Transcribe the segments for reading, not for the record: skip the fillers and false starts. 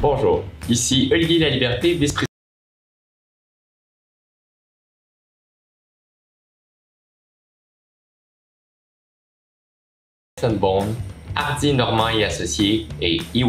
Bonjour, ici Olivier Laliberté, vice-président Bond, Hardy Normand et Associés et EY.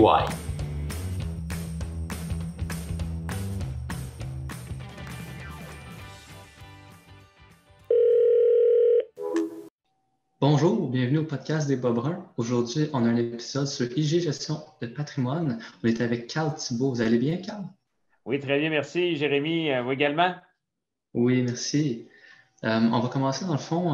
Bonjour, bienvenue au podcast des Bob Bruns. Aujourd'hui, on a un épisode sur IG Gestion de patrimoine. On est avec Carl Thibault. Vous allez bien, Carl? Oui, très bien, merci. Jérémy, vous également? Oui, merci. On va commencer dans le fond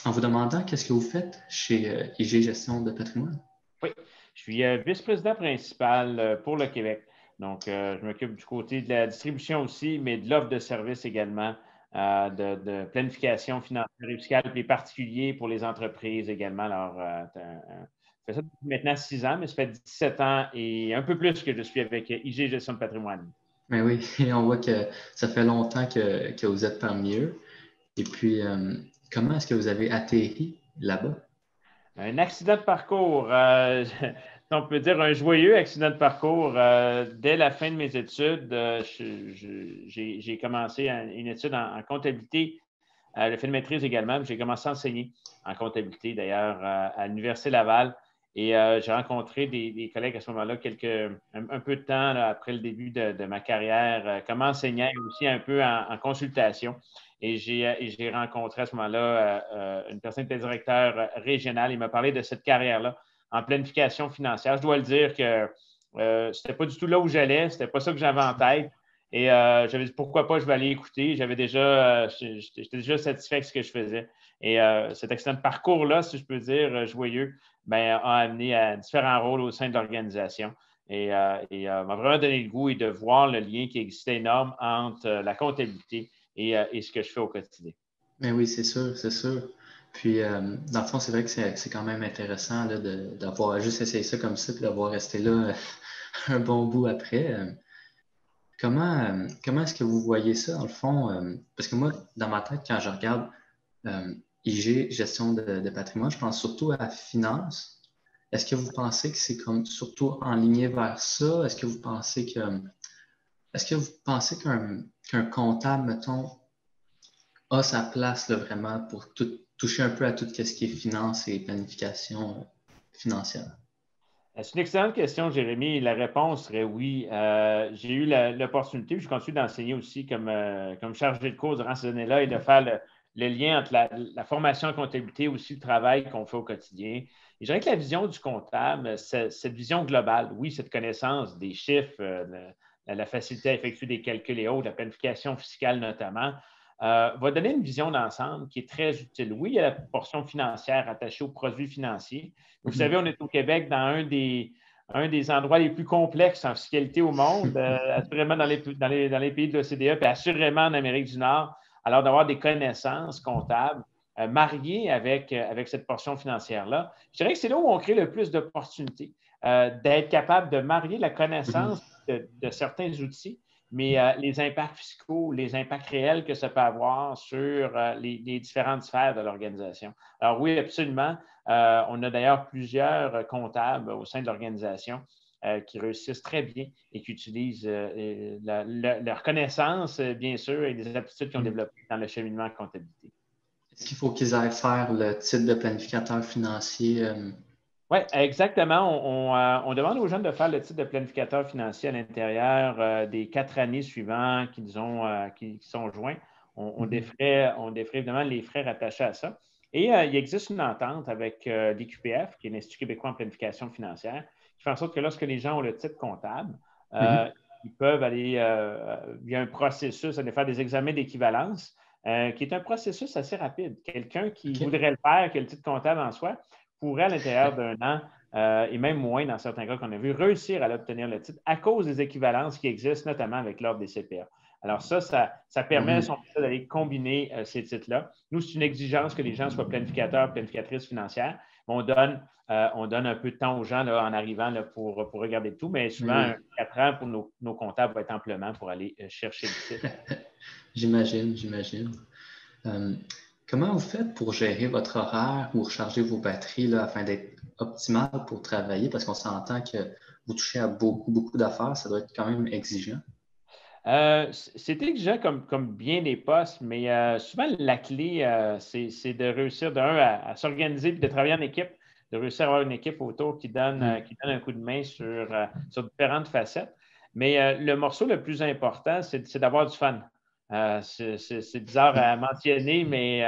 en vous demandant qu'est-ce que vous faites chez IG Gestion de patrimoine? Oui, je suis vice-président principal pour le Québec. Donc, je m'occupe du côté de la distribution aussi, mais de l'offre de services également, de planification financière et fiscale pour les particuliers, pour les entreprises également. Alors, ça fait ça depuis maintenant 6 ans, mais ça fait 17 ans et un peu plus que je suis avec IG Gestion de patrimoine. Mais oui, on voit que ça fait longtemps que vous êtes parmi eux. Et puis, comment est-ce que vous avez atterri là-bas? Un accident de parcours, on peut dire un joyeux accident de parcours. Dès la fin de mes études, j'ai commencé une étude en comptabilité, le fait de maîtrise également. J'ai commencé à enseigner en comptabilité d'ailleurs à l'Université Laval. Et j'ai rencontré des collègues à ce moment-là, un peu de temps là, après le début de ma carrière, comme enseignant et aussi un peu en consultation. Et j'ai rencontré à ce moment-là une personne qui était directeur régional. Il m'a parlé de cette carrière-là en planification financière. Je dois le dire que c'était pas du tout là où j'allais, c'était pas ça que j'avais en tête. Et j'avais dit pourquoi pas, je vais aller écouter. J'étais déjà satisfait avec ce que je faisais. Et cet accident de parcours-là, si je peux dire, joyeux, ben, a amené à différents rôles au sein de l'organisation. Et m'a vraiment donné le goût et de voir le lien qui existait énorme entre la comptabilité et ce que je fais au quotidien. Mais oui, c'est sûr, c'est sûr. Puis, dans le fond, c'est vrai que c'est quand même intéressant là, d'avoir juste essayé ça comme ça, puis d'avoir resté là un bon bout après. Comment est-ce que vous voyez ça, dans le fond? Parce que moi, dans ma tête, quand je regarde IG, gestion de patrimoine, je pense surtout à finance. Est-ce que vous pensez que c'est comme surtout enligné vers ça? Est-ce que vous pensez qu'un comptable, mettons, a sa place là, vraiment pour toucher un peu à tout ce qui est finance et planification financière? C'est une excellente question, Jérémy. La réponse serait oui. J'ai eu l'opportunité, puis je continue d'enseigner aussi comme chargé de cours durant ces années-là et de faire le lien entre la formation en comptabilité et aussi le travail qu'on fait au quotidien. Et je dirais que la vision du comptable, cette vision globale, oui, cette connaissance des chiffres, la facilité à effectuer des calculs et autres, la planification fiscale notamment, va donner une vision d'ensemble qui est très utile. Oui, il y a la portion financière attachée aux produits financiers. Vous savez, on est au Québec dans un des endroits les plus complexes en fiscalité au monde, assurément dans les pays de l'OCDE, puis assurément en Amérique du Nord. Alors, d'avoir des connaissances comptables mariées avec cette portion financière-là, je dirais que c'est là où on crée le plus d'opportunités, d'être capable de marier la connaissance de certains outils, mais les impacts fiscaux, les impacts réels que ça peut avoir sur les différentes sphères de l'organisation. Alors oui, absolument. On a d'ailleurs plusieurs comptables au sein de l'organisation qui réussissent très bien et qui utilisent leur connaissance, bien sûr, et des aptitudes qu'ils ont développées dans le cheminement en comptabilité. Est-ce qu'il faut qu'ils aillent faire le titre de planificateur financier? Oui, exactement. On demande aux jeunes de faire le titre de planificateur financier à l'intérieur des 4 années suivantes qui sont joints. On défrait évidemment les frais rattachés à ça. Et il existe une entente avec l'IQPF, qui est l'Institut québécois en planification financière, qui fait en sorte que lorsque les gens ont le titre comptable, ils peuvent aller via un processus, aller faire des examens d'équivalence, qui est un processus assez rapide. Quelqu'un qui voudrait le faire, qui a le titre comptable en soi, pourrait, à l'intérieur d'un an, et même moins dans certains cas qu'on a vu, réussir à l'obtenir le titre à cause des équivalences qui existent, notamment avec l'ordre des CPA. Alors ça permet d'aller combiner ces titres-là. Nous, c'est une exigence que les gens soient planificateurs, planificatrices financières. On donne un peu de temps aux gens là, en arrivant là, pour regarder tout, mais souvent, 4 ans pour nos comptables va être amplement pour aller chercher le titre. J'imagine, j'imagine. Comment vous faites pour gérer votre horaire ou recharger vos batteries là, afin d'être optimal pour travailler? Parce qu'on s'entend que vous touchez à beaucoup, beaucoup d'affaires, ça doit être quand même exigeant. C'est exigeant comme bien des postes, mais souvent la clé, c'est de réussir à s'organiser et de travailler en équipe, de réussir à avoir une équipe autour qui donne un coup de main sur différentes facettes. Mais le morceau le plus important, c'est d'avoir du fun. C'est bizarre à mentionner, mais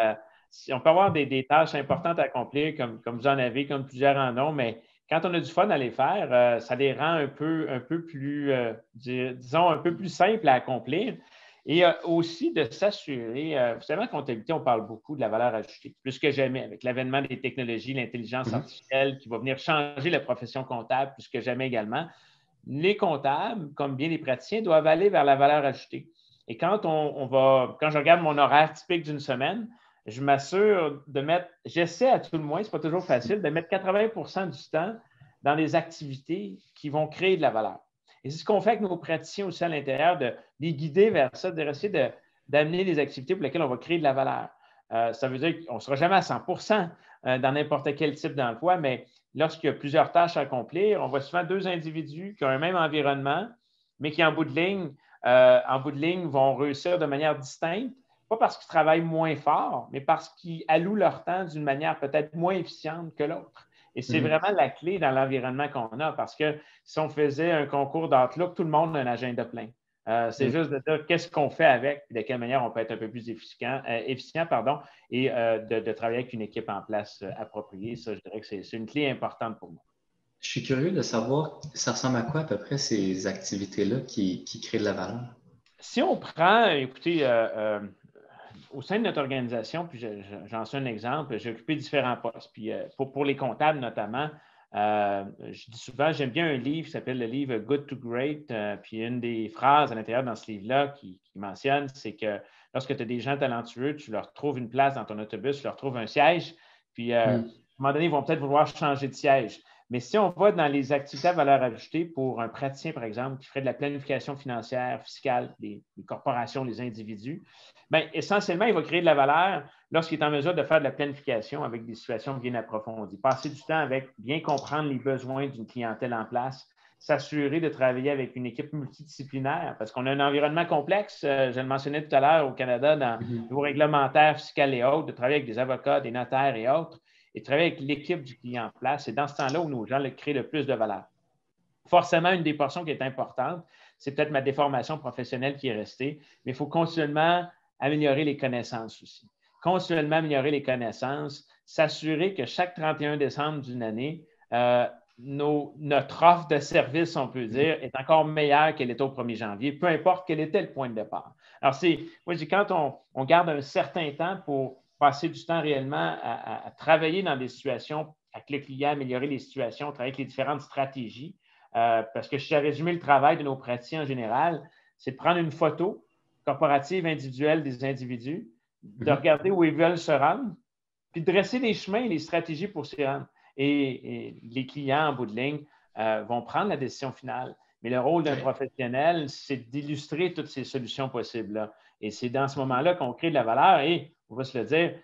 on peut avoir des tâches importantes à accomplir, comme vous en avez, comme plusieurs en ont, mais quand on a du fun à les faire, ça les rend un peu plus, disons, un peu plus simples à accomplir. Et aussi de s'assurer, vous savez, en comptabilité, on parle beaucoup de la valeur ajoutée, plus que jamais, avec l'avènement des technologies, l'intelligence artificielle qui va venir changer la profession comptable, plus que jamais également. Les comptables, comme bien les praticiens, doivent aller vers la valeur ajoutée. Et quand quand je regarde mon horaire typique d'une semaine, je m'assure de mettre, j'essaie à tout le moins, ce n'est pas toujours facile, de mettre 80 du temps dans les activités qui vont créer de la valeur. Et c'est ce qu'on fait avec nos praticiens aussi à l'intérieur, de les guider vers ça, d'essayer d'amener des activités pour lesquelles on va créer de la valeur. Ça veut dire qu'on ne sera jamais à 100 dans n'importe quel type d'emploi, mais lorsqu'il y a plusieurs tâches à accomplir, on voit souvent deux individus qui ont un même environnement, mais qui, en bout de ligne, vont réussir de manière distincte, pas parce qu'ils travaillent moins fort, mais parce qu'ils allouent leur temps d'une manière peut-être moins efficiente que l'autre. Et c'est vraiment la clé dans l'environnement qu'on a, parce que si on faisait un concours d'Outlook, tout le monde a un agenda plein. C'est juste de dire qu'est-ce qu'on fait avec, de quelle manière on peut être un peu plus efficient et de travailler avec une équipe en place appropriée. Ça, je dirais que c'est une clé importante pour moi. Je suis curieux de savoir, ça ressemble à quoi à peu près ces activités-là qui créent de la valeur? Si on prend, écoutez, au sein de notre organisation, puis j'en suis un exemple, j'ai occupé différents postes. Puis pour les comptables notamment, je dis souvent, j'aime bien un livre qui s'appelle le livre Good to Great. Puis une des phrases à l'intérieur dans ce livre-là qui mentionne, c'est que lorsque tu as des gens talentueux, tu leur trouves une place dans ton autobus, tu leur trouves un siège. Puis à un moment donné, ils vont peut-être vouloir changer de siège. Mais si on va dans les activités à valeur ajoutée pour un praticien, par exemple, qui ferait de la planification financière, fiscale, des corporations, des individus, bien, essentiellement, il va créer de la valeur lorsqu'il est en mesure de faire de la planification avec des situations bien approfondies. Passer du temps avec bien comprendre les besoins d'une clientèle en place, s'assurer de travailler avec une équipe multidisciplinaire, parce qu'on a un environnement complexe, je le mentionnais tout à l'heure au Canada, dans niveau réglementaire, fiscal et autres, de travailler avec des avocats, des notaires et autres, et travailler avec l'équipe du client en place. C'est dans ce temps-là où nos gens créent le plus de valeur. Forcément, une des portions qui est importante, c'est peut-être ma déformation professionnelle qui est restée, mais il faut continuellement améliorer les connaissances aussi. Continuellement améliorer les connaissances, s'assurer que chaque 31 décembre d'une année, notre offre de service, on peut dire, est encore meilleure qu'elle était au 1er janvier, peu importe quel était le point de départ. Alors, moi, je dis, quand on garde un certain temps pour passer du temps réellement à travailler dans des situations avec les clients, améliorer les situations, travailler avec les différentes stratégies, parce que je suis à résumer le travail de nos praticiens en général, c'est de prendre une photo corporative, individuelle des individus, de regarder où ils veulent se rendre, puis de dresser les chemins et les stratégies pour s'y rendre. Et les clients, en bout de ligne, vont prendre la décision finale. Mais le rôle d'un professionnel, c'est d'illustrer toutes ces solutions possibles-là. Et c'est dans ce moment-là qu'on crée de la valeur et, on va se le dire,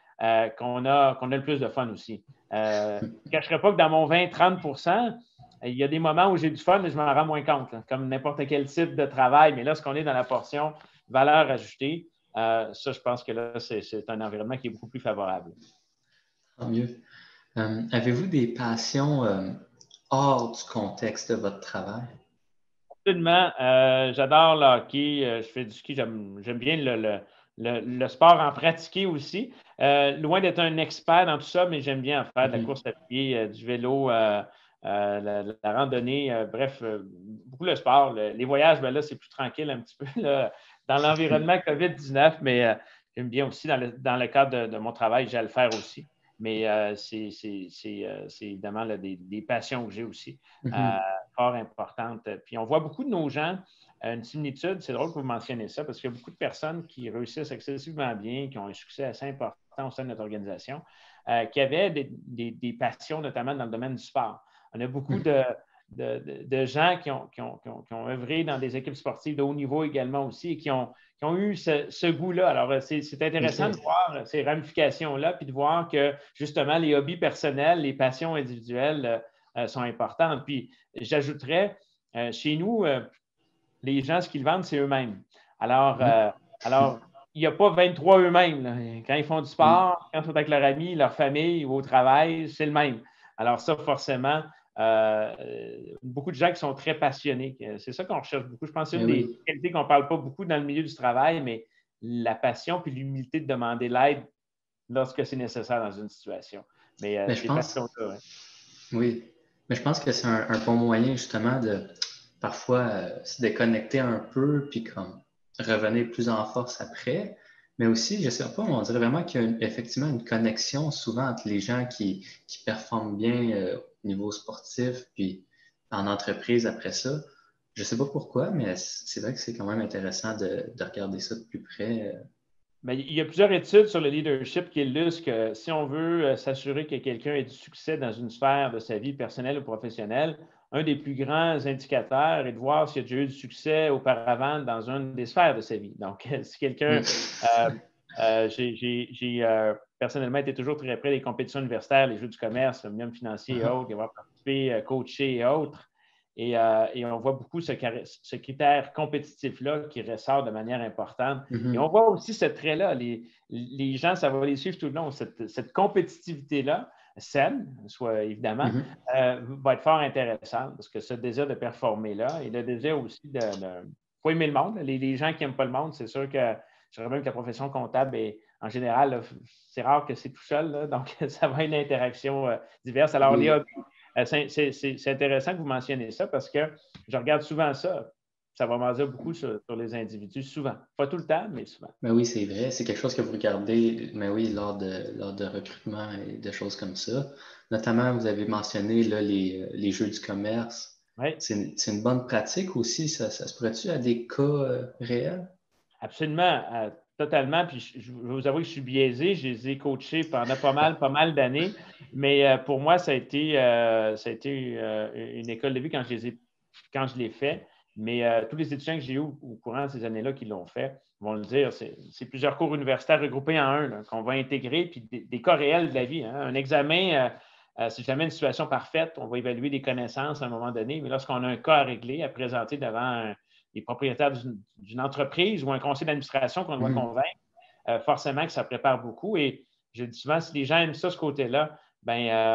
qu'on a le plus de fun aussi. Je ne cacherai pas que dans mon 20-30 il y a des moments où j'ai du fun, mais je m'en rends moins compte, là, comme n'importe quel type de travail. Mais lorsqu'on est dans la portion valeur ajoutée, ça, je pense que là, c'est un environnement qui est beaucoup plus favorable. Tant mieux. Avez-vous des passions hors du contexte de votre travail? Absolument. J'adore le hockey. Je fais du ski. J'aime bien le sport en pratiquer aussi. Loin d'être un expert dans tout ça, mais j'aime bien en faire de la course à pied, du vélo, la randonnée. Bref, beaucoup le sport. Les voyages, ben là, c'est plus tranquille un petit peu là, dans l'environnement COVID-19, mais j'aime bien aussi dans le cadre de mon travail, j'ai à le faire aussi. Mais c'est évidemment là, des passions que j'ai aussi, fort importantes. Puis on voit beaucoup de nos gens, une similitude, c'est drôle que vous mentionnez ça, parce qu'il y a beaucoup de personnes qui réussissent excessivement bien, qui ont un succès assez important au sein de notre organisation, qui avaient des passions, notamment dans le domaine du sport. On a beaucoup de gens qui ont œuvré dans des équipes sportives de haut niveau également aussi et qui ont eu ce goût-là. Alors, c'est intéressant de voir ces ramifications-là, puis de voir que, justement, les hobbies personnels, les passions individuelles sont importantes. Puis, j'ajouterais, chez nous, les gens, ce qu'ils vendent, c'est eux-mêmes. Alors, il n'y a pas 23 eux-mêmes, là. Quand ils font du sport, quand ils sont avec leur ami, leur famille ou au travail, c'est le même. Alors, ça, forcément, beaucoup de gens qui sont très passionnés. C'est ça qu'on recherche beaucoup. Je pense que c'est une des qualités qu'on ne parle pas beaucoup dans le milieu du travail, mais la passion puis l'humilité de demander l'aide lorsque c'est nécessaire dans une situation. Mais je pense, oui, mais je pense que c'est un bon moyen justement de parfois se déconnecter un peu puis comme revenir plus en force après. Mais aussi, je ne sais pas, on dirait vraiment qu'il y a effectivement une connexion souvent entre les gens qui performent bien au niveau sportif puis en entreprise après ça. Je ne sais pas pourquoi, mais c'est vrai que c'est quand même intéressant de regarder ça de plus près. Mais il y a plusieurs études sur le leadership qui illustrent que si on veut s'assurer que quelqu'un ait du succès dans une sphère de sa vie personnelle ou professionnelle, un des plus grands indicateurs est de voir s'il y a déjà eu du succès auparavant dans une des sphères de sa vie. Donc, si quelqu'un... j'ai personnellement été toujours très près des compétitions universitaires, les jeux du commerce, le minimum financier et autres, y avoir participé, coaché et autres. Et on voit beaucoup ce critère compétitif-là qui ressort de manière importante. Et on voit aussi ce trait-là. Les gens, ça va les suivre tout le long. Cette compétitivité-là, saine, soit évidemment, va être fort intéressante parce que ce désir de performer-là et le désir aussi de faut aimer le monde. Les gens qui n'aiment pas le monde, c'est sûr que je dirais même que la profession comptable, en général, c'est rare que c'est tout seul. Là, donc, ça va être une interaction diverse. Alors, les hobbies, c'est intéressant que vous mentionniez ça parce que je regarde souvent ça. Ça va m'en dire beaucoup sur les individus, souvent. Pas tout le temps, mais souvent. Ben oui, c'est vrai. C'est quelque chose que vous regardez, mais oui, lors de recrutement et de choses comme ça. Notamment, vous avez mentionné là, les jeux du commerce. Oui. C'est une bonne pratique aussi. Ça se pourrait-tu à des cas réels? Absolument. Totalement. Puis je vais vous avouer que je suis biaisé. Je les ai coachés pendant pas mal d'années. Mais pour moi, ça a été une école de vie quand je l'ai fait. Mais tous les étudiants que j'ai eus au courant de ces années-là qui l'ont fait vont le dire. C'est plusieurs cours universitaires regroupés en un qu'on va intégrer, puis des cas réels de la vie. Hein. Un examen, c'est jamais une situation parfaite. On va évaluer des connaissances à un moment donné. Mais lorsqu'on a un cas à régler, à présenter devant les propriétaires d'une entreprise ou un conseil d'administration qu'on doit convaincre, forcément que ça prépare beaucoup. Et je dis souvent, si les gens aiment ça, ce côté-là,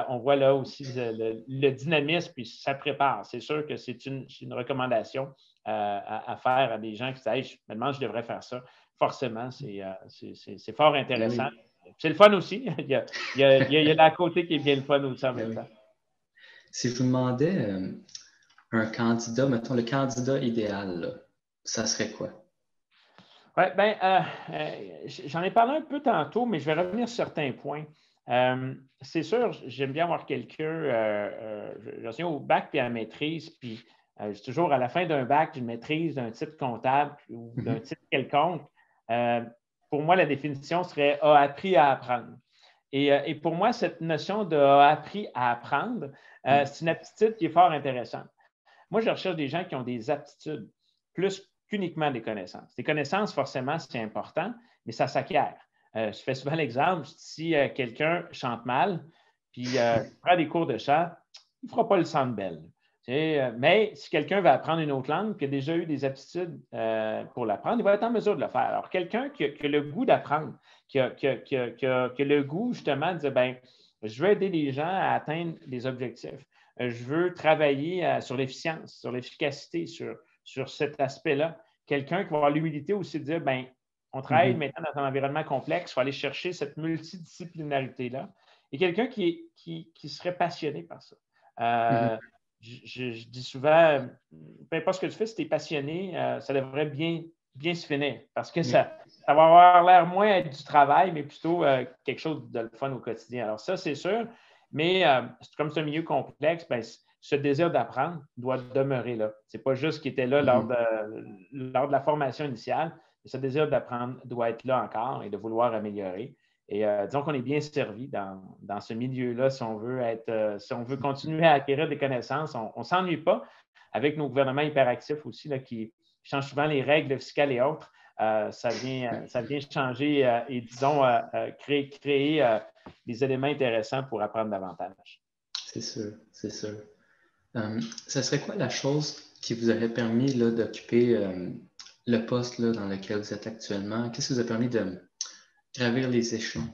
on voit là aussi le dynamisme, puis ça prépare. C'est sûr que c'est une recommandation à faire à des gens qui disent hey, je me demande, je devrais faire ça. Forcément, c'est fort intéressant. Oui. C'est le fun aussi. il y a la côté qui est bien le fun aussi en même temps. Si je vous demandais un candidat, mettons le candidat idéal, là, ça serait quoi? Oui, j'en ai parlé un peu tantôt, mais je vais revenir sur certains points. C'est sûr, j'aime bien avoir quelqu'un, je suis au bac puis à la maîtrise, puis toujours à la fin d'un bac, d'une maîtrise, d'un titre comptable ou d'un titre quelconque. Pour moi, la définition serait « a appris à apprendre ». Et pour moi, cette notion de « a appris à apprendre », c'est une aptitude qui est fort intéressante. Moi, je recherche des gens qui ont des aptitudes plus qu'uniquement des connaissances. Des connaissances, forcément, c'est important, mais ça s'acquiert. Je fais souvent l'exemple, si quelqu'un chante mal, puis prend des cours de chant, il ne fera pas le Centre Bell. Mais si quelqu'un va apprendre une autre langue, qui a déjà eu des aptitudes pour l'apprendre, il va être en mesure de le faire. Alors, quelqu'un qui a le goût d'apprendre, qui a le goût justement de dire, je veux aider les gens à atteindre des objectifs. Je veux travailler sur l'efficience, sur l'efficacité, sur cet aspect-là. Quelqu'un qui va avoir l'humilité aussi de dire, on travaille maintenant dans un environnement complexe, il faut aller chercher cette multidisciplinarité-là. Et quelqu'un qui serait passionné par ça. Je dis souvent, peu importe ce que tu fais, si tu es passionné, ça devrait bien se finir parce que ça va avoir l'air moins être du travail, mais plutôt quelque chose de le fun au quotidien. Alors ça, c'est sûr, mais comme c'est un milieu complexe, ce désir d'apprendre doit demeurer là. Ce n'est pas juste ce qui était là lors de la formation initiale, mais ce désir d'apprendre doit être là encore et de vouloir améliorer. Et disons qu'on est bien servi dans ce milieu-là si on veut continuer à acquérir des connaissances. On ne s'ennuie pas avec nos gouvernements hyperactifs aussi là, qui changent souvent les règles fiscales et autres. Ça vient changer et, disons, créer des éléments intéressants pour apprendre davantage. C'est sûr, c'est sûr. Ce serait quoi la chose qui vous aurait permis là, d'occuper le poste là, dans lequel vous êtes actuellement? Qu'est-ce qui vous a permis de gravir les échelons?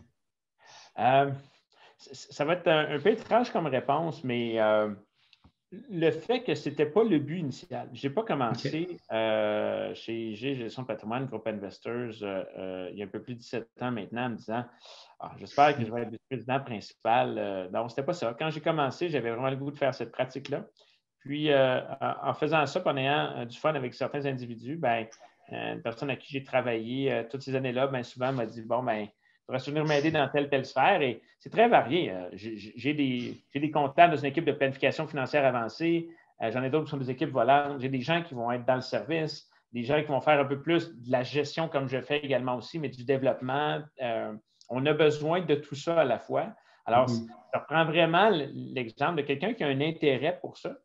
Ça va être un peu étrange comme réponse, mais le fait que ce n'était pas le but initial. Je n'ai pas commencé chez IG Gestion de patrimoine, Groupe Investors, il y a un peu plus de 17 ans maintenant, en me disant j'espère que je vais être le président principal. Non, ce n'était pas ça. Quand j'ai commencé, j'avais vraiment le goût de faire cette pratique-là. Puis, en faisant ça, en ayant du fun avec certains individus, une personne à qui j'ai travaillé toutes ces années-là, souvent m'a dit tu devrais venir m'aider dans telle sphère. Et c'est très varié. J'ai des comptables dans une équipe de planification financière avancée. J'en ai d'autres qui sont des équipes volantes. J'ai des gens qui vont être dans le service, des gens qui vont faire un peu plus de la gestion, comme je fais également aussi, mais du développement. On a besoin de tout ça à la fois. Alors, je reprends vraiment l'exemple de quelqu'un qui a un intérêt pour ça,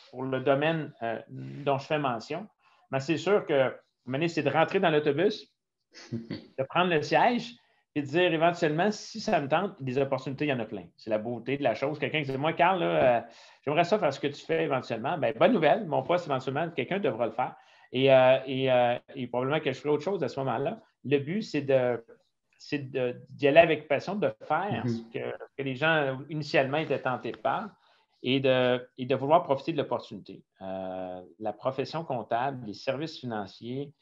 pour le domaine dont je fais mention. Mais c'est sûr que, c'est de rentrer dans l'autobus, de prendre le siège, et de dire éventuellement, si ça me tente, des opportunités, il y en a plein. C'est la beauté de la chose. Quelqu'un qui dit, moi, Carl, là, j'aimerais ça faire ce que tu fais éventuellement. Bonne nouvelle, mon poste, éventuellement, quelqu'un devra le faire. Et probablement que je ferai autre chose à ce moment-là. Le but, c'est d'y aller avec passion, de faire ce que les gens initialement étaient tentés de faire et de vouloir profiter de l'opportunité. La profession comptable, les services financiers,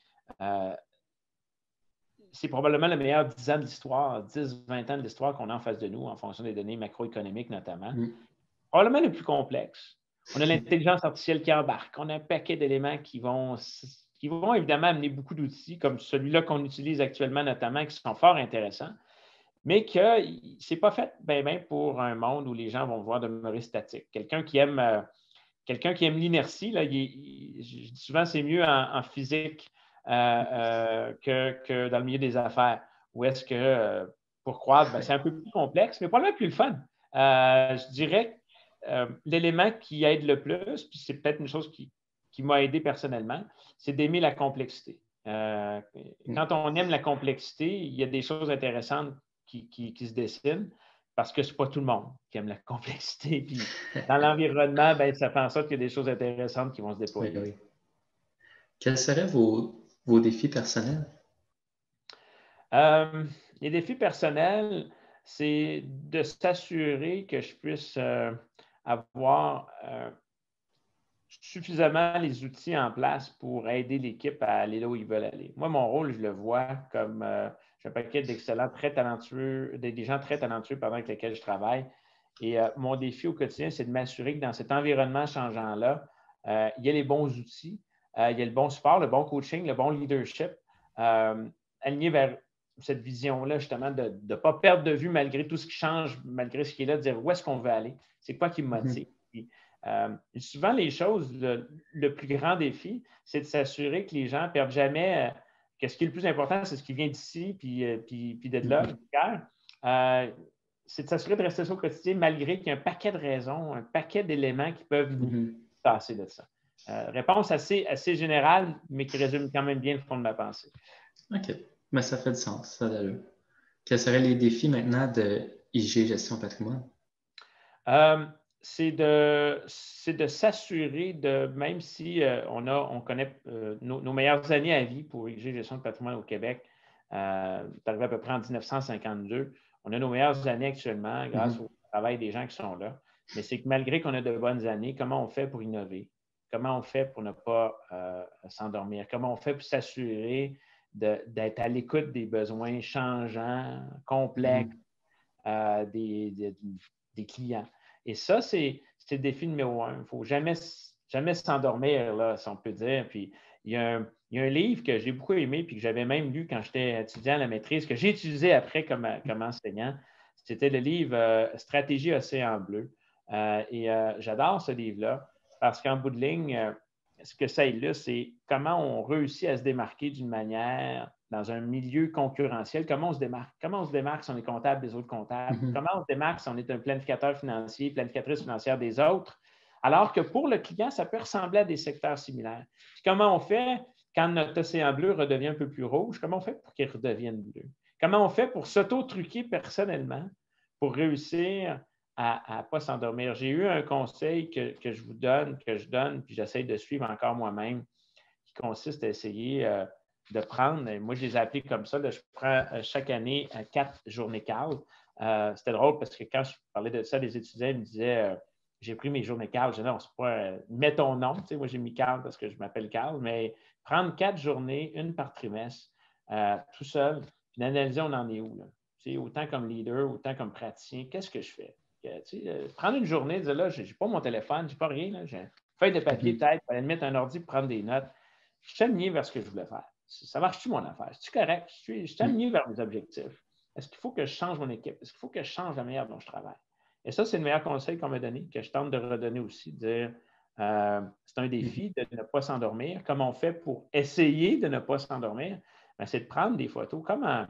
c'est probablement le meilleur 10 ans de l'histoire, 10-20 ans de l'histoire qu'on a en face de nous, en fonction des données macroéconomiques notamment. Probablement le plus complexe. On a l'intelligence artificielle qui embarque. On a un paquet d'éléments qui vont évidemment amener beaucoup d'outils, comme celui-là qu'on utilise actuellement notamment, qui sont fort intéressants, mais que ce n'est pas fait pour un monde où les gens vont vouloir demeurer statiques. Quelqu'un qui aime l'inertie, là, je dis souvent c'est mieux en physique que dans le milieu des affaires, où est-ce que pour croître, c'est un peu plus complexe, mais probablement plus le fun. Je dirais l'élément qui aide le plus, puis c'est peut-être une chose qui m'a aidé personnellement, c'est d'aimer la complexité. Quand on aime la complexité, il y a des choses intéressantes qui se dessinent parce que ce n'est pas tout le monde qui aime la complexité. Puis dans l'environnement, ça fait en sorte qu'il y a des choses intéressantes qui vont se déployer. Oui. Quels seraient vos défis personnels? Les défis personnels, c'est de s'assurer que je puisse avoir suffisamment les outils en place pour aider l'équipe à aller là où ils veulent aller. Moi, mon rôle, je le vois comme j'ai un paquet d'excellents, très talentueux, des gens très talentueux avec lesquels je travaille. Et mon défi au quotidien, c'est de m'assurer que dans cet environnement changeant-là, il y a les bons outils, il y a le bon support, le bon coaching, le bon leadership, aligné vers cette vision-là, justement, de ne pas perdre de vue malgré tout ce qui change, malgré ce qui est là, de dire où est-ce qu'on veut aller, c'est quoi qui me motive. Souvent, les choses, le plus grand défi, c'est de s'assurer que les gens ne perdent jamais, que ce qui est le plus important, c'est ce qui vient d'ici, puis d'être là, du cœur. C'est de s'assurer de rester ça au quotidien, malgré qu'il y a un paquet de raisons, un paquet d'éléments qui peuvent nous passer de ça. Réponse assez générale, mais qui résume quand même bien le fond de ma pensée. OK. Mais ça fait du sens, ça a d'allure. Quels seraient les défis maintenant de IG Gestion Patrimoine? C'est de s'assurer même si on connaît nos meilleures années à vie pour IG Gestion de patrimoine au Québec, c'est arrivé à peu près en 1952. On a nos meilleures années actuellement grâce au travail des gens qui sont là. Mais c'est que malgré qu'on a de bonnes années, comment on fait pour innover? Comment on fait pour ne pas s'endormir? Comment on fait pour s'assurer d'être à l'écoute des besoins changeants, complexes des clients? Et ça, c'est le défi numéro un. Il ne faut jamais s'endormir, là, si on peut dire. Puis, il y a un livre que j'ai beaucoup aimé puis que j'avais même lu quand j'étais étudiant à la maîtrise, que j'ai utilisé après comme enseignant. C'était le livre Stratégie Océan Bleu. J'adore ce livre-là parce qu'en bout de ligne, ce que ça illustre, c'est comment on réussit à se démarquer d'une manière dans un milieu concurrentiel, comment on se démarque? Comment on se démarque si on est comptable des autres comptables? Comment on se démarque si on est un planificateur financier, planificatrice financière des autres? Alors que pour le client, ça peut ressembler à des secteurs similaires. Puis comment on fait quand notre océan bleu redevient un peu plus rouge? Comment on fait pour qu'il redevienne bleu? Comment on fait pour s'auto-truquer personnellement pour réussir à ne pas s'endormir? J'ai eu un conseil que je donne, puis j'essaie de suivre encore moi-même, qui consiste à essayer de prendre, moi je les ai appelés comme ça, là, je prends chaque année 4 journées calmes. C'était drôle parce que quand je parlais de ça, les étudiants ils me disaient j'ai pris mes journées calmes. Je disais non, c'est pas mets ton nom. Tu sais, moi j'ai mis Carl parce que je m'appelle Carl, mais prendre 4 journées, une par trimestre, tout seul, puis d'analyser on en est où. Là. Tu sais, autant comme leader, autant comme praticien, qu'est-ce que je fais? Tu sais, prendre une journée, dire là, j'ai pas mon téléphone, j'ai pas rien, là, j'ai une feuille de papier peut-être, à la limite un ordi pour prendre des notes. Je suis aligné vers ce que je voulais faire. Ça marche-tu mon affaire? C'est-tu correct? Je suis aligné vers mes objectifs. Est-ce qu'il faut que je change mon équipe? Est-ce qu'il faut que je change la manière dont je travaille? Et ça, c'est le meilleur conseil qu'on m'a donné, que je tente de redonner aussi, de dire c'est un défi de ne pas s'endormir. Comment on fait pour essayer de ne pas s'endormir? Ben, c'est de prendre des photos. Comme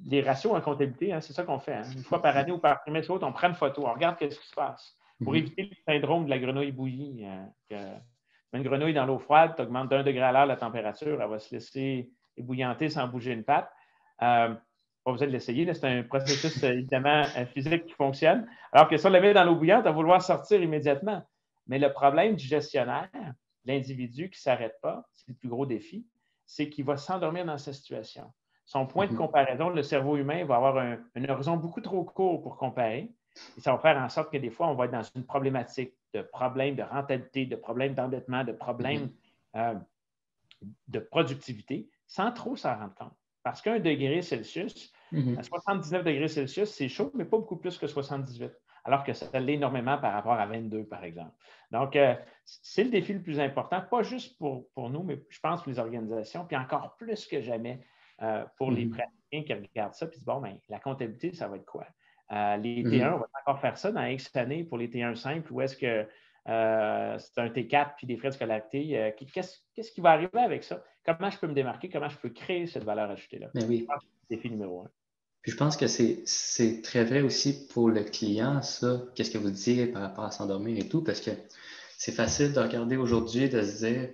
les ratios en comptabilité, hein, c'est ça qu'on fait. Hein. Une fois par année ou par trimestre, on prend une photo, on regarde ce qui se passe pour éviter le syndrome de la grenouille bouillie. Une grenouille dans l'eau froide, tu augmentes d'1 degré à l'heure la température, elle va se laisser ébouillanter sans bouger une patte. Pas besoin de l'essayer, c'est un processus évidemment physique qui fonctionne. Alors que si on la met dans l'eau bouillante, elle va vouloir sortir immédiatement. Mais le problème du gestionnaire, l'individu qui ne s'arrête pas, c'est le plus gros défi, c'est qu'il va s'endormir dans cette situation. Son point de comparaison, le cerveau humain va avoir un horizon beaucoup trop court pour comparer. Et ça va faire en sorte que des fois, on va être dans une problématique de problèmes de rentabilité, de problèmes d'endettement, de problèmes de productivité, sans trop s'en rendre compte. Parce qu'un degré Celsius, à 79 degrés Celsius, c'est chaud, mais pas beaucoup plus que 78, alors que ça l'est énormément par rapport à 22, par exemple. Donc, c'est le défi le plus important, pas juste pour nous, mais je pense pour les organisations, puis encore plus que jamais pour les praticiens qui regardent ça, puis disent, bon, bien, la comptabilité, ça va être quoi? Les T1, on va encore faire ça dans X années pour les T1 simples, ou est-ce que c'est un T4 puis des frais de scolarité? Qu'est-ce qui va arriver avec ça? Comment je peux me démarquer? Comment je peux créer cette valeur ajoutée-là? Mais oui. C'est le défi numéro 1. Puis je pense que c'est très vrai aussi pour le client, ça, qu'est-ce que vous disiez par rapport à s'endormir et tout, parce que c'est facile de regarder aujourd'hui, de se dire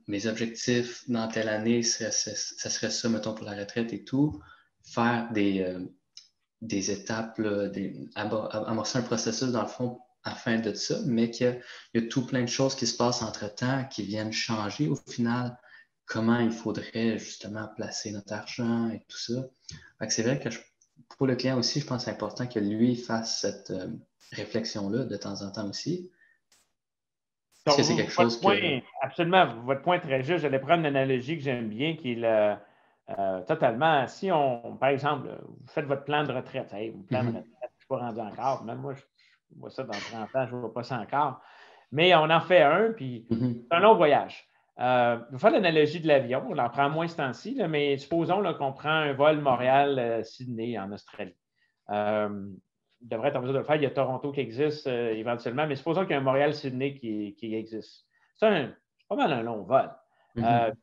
mes objectifs dans telle année, ça serait ça, mettons, pour la retraite et tout, faire des étapes, là, amorcer un processus dans le fond afin de ça, mais qu'il y a tout plein de choses qui se passent entre-temps, qui viennent changer au final comment il faudrait justement placer notre argent et tout ça. Fait que c'est vrai que pour le client aussi, je pense que c'est important que lui fasse cette réflexion-là de temps en temps aussi. Est-ce que c'est quelque chose que... Absolument, votre point est très juste. J'allais prendre une analogie que j'aime bien, qui est totalement, si par exemple, vous faites votre plan de retraite, votre plan de retraite, je ne suis pas rendu encore, même moi, je vois ça dans 30 ans, je ne vois pas ça encore, mais on en fait un, puis c'est un long voyage. Je vais faire l'analogie de l'avion, on en prend moins ce temps-ci, là, mais supposons qu'on prend un vol Montréal-Sydney en Australie. Il devrait être en mesure de le faire. Il y a Toronto qui existe éventuellement, mais supposons qu'il y a un Montréal-Sydney qui existe. C'est pas mal un long vol.